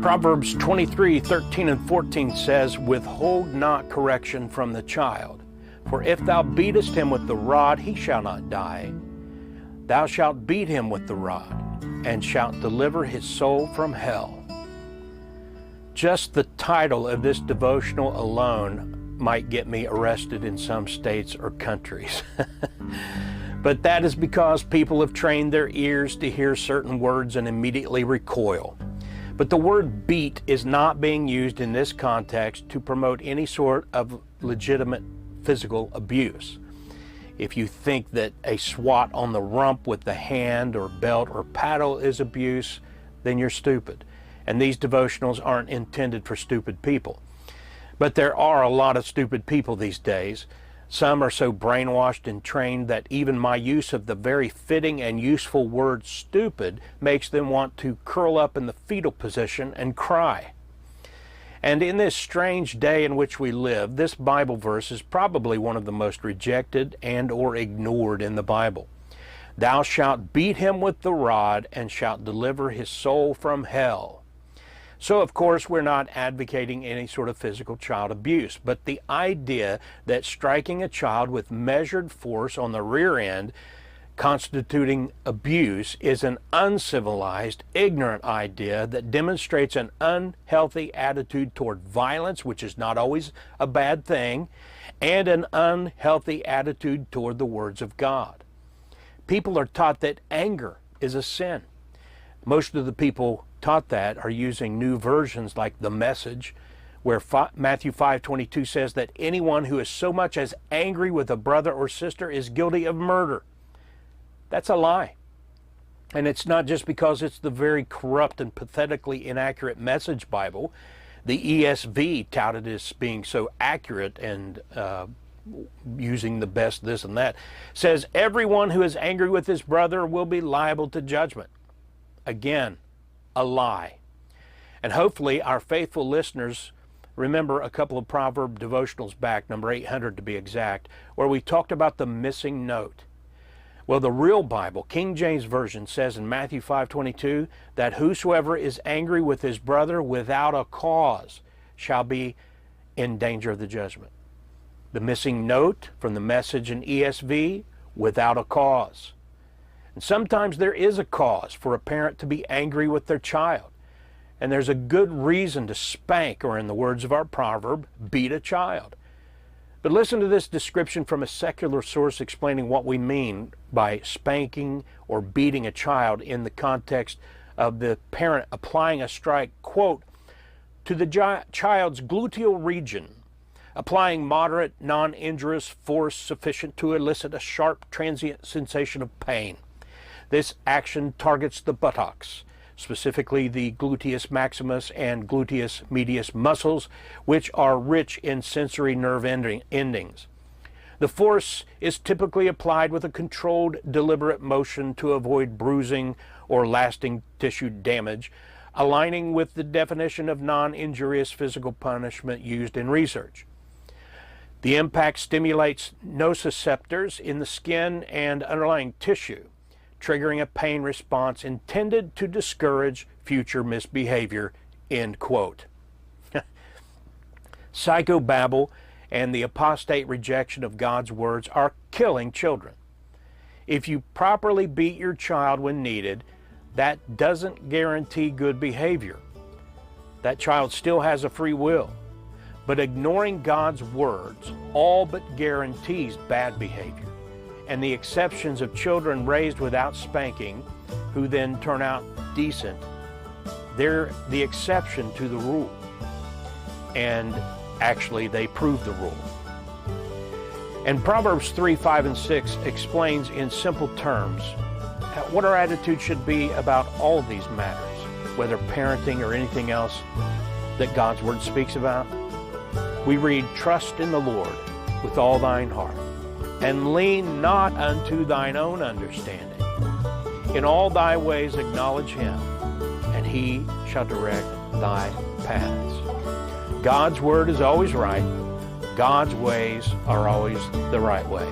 Proverbs 23:13 and 14 says, "Withhold not correction from the child, for if thou beatest him with the rod, he shall not die. Thou shalt beat him with the rod, and shalt deliver his soul from hell." Just the title of this devotional alone might get me arrested in some states or countries. But that is because people have trained their ears to hear certain words and immediately recoil. But the word beat is not being used in this context to promote any sort of legitimate physical abuse. If you think that a swat on the rump with the hand or belt or paddle is abuse, then you're stupid. And these devotionals aren't intended for stupid people. But there are a lot of stupid people these days. Some are so brainwashed and trained that even my use of the very fitting and useful word stupid makes them want to curl up in the fetal position and cry. And in this strange day in which we live, this Bible verse is probably one of the most rejected and or ignored in the Bible. "Thou shalt beat him with the rod, and shalt deliver his soul from hell." So, of course, we're not advocating any sort of physical child abuse, but the idea that striking a child with measured force on the rear end constituting abuse is an uncivilized, ignorant idea that demonstrates an unhealthy attitude toward violence, which is not always a bad thing, and an unhealthy attitude toward the words of God. People are taught that anger is a sin. Most of the people taught that are using new versions like the Message, where Matthew 5:22 says that anyone who is so much as angry with a brother or sister is guilty of murder. That's a lie. And it's not just because it's the very corrupt and pathetically inaccurate Message Bible. The ESV touted as being so accurate and using the best this and that, says everyone who is angry with his brother will be liable to judgment. Again, a lie. And hopefully our faithful listeners remember a couple of Proverb devotionals back, number 800 to be exact, where we talked about the missing note. Well, the real Bible, King James Version, says in Matthew 5:22 that whosoever is angry with his brother without a cause shall be in danger of the judgment. The missing note from the Message in ESV, without a cause. And sometimes there is a cause for a parent to be angry with their child. And there's a good reason to spank, or in the words of our proverb, beat a child. But listen to this description from a secular source explaining what we mean by spanking or beating a child in the context of the parent applying a strike, quote, to the child's gluteal region, applying moderate, non-injurious force sufficient to elicit a sharp, transient sensation of pain. This action targets the buttocks, specifically the gluteus maximus and gluteus medius muscles, which are rich in sensory nerve endings. The force is typically applied with a controlled, deliberate motion to avoid bruising or lasting tissue damage, aligning with the definition of non-injurious physical punishment used in research. The impact stimulates nociceptors in the skin and underlying tissue, triggering a pain response intended to discourage future misbehavior, end quote. Psychobabble and the apostate rejection of God's words are killing children. If you properly beat your child when needed, that doesn't guarantee good behavior. That child still has a free will. But ignoring God's words all but guarantees bad behavior. And the exceptions of children raised without spanking, who then turn out decent, they're the exception to the rule. And actually, they prove the rule. And Proverbs 3, 5, and 6 explains in simple terms what our attitude should be about all of these matters, whether parenting or anything else that God's Word speaks about. We read, "Trust in the Lord with all thine heart, and lean not unto thine own understanding. In all thy ways acknowledge him, and he shall direct thy paths." God's Word is always right. God's ways are always the right way.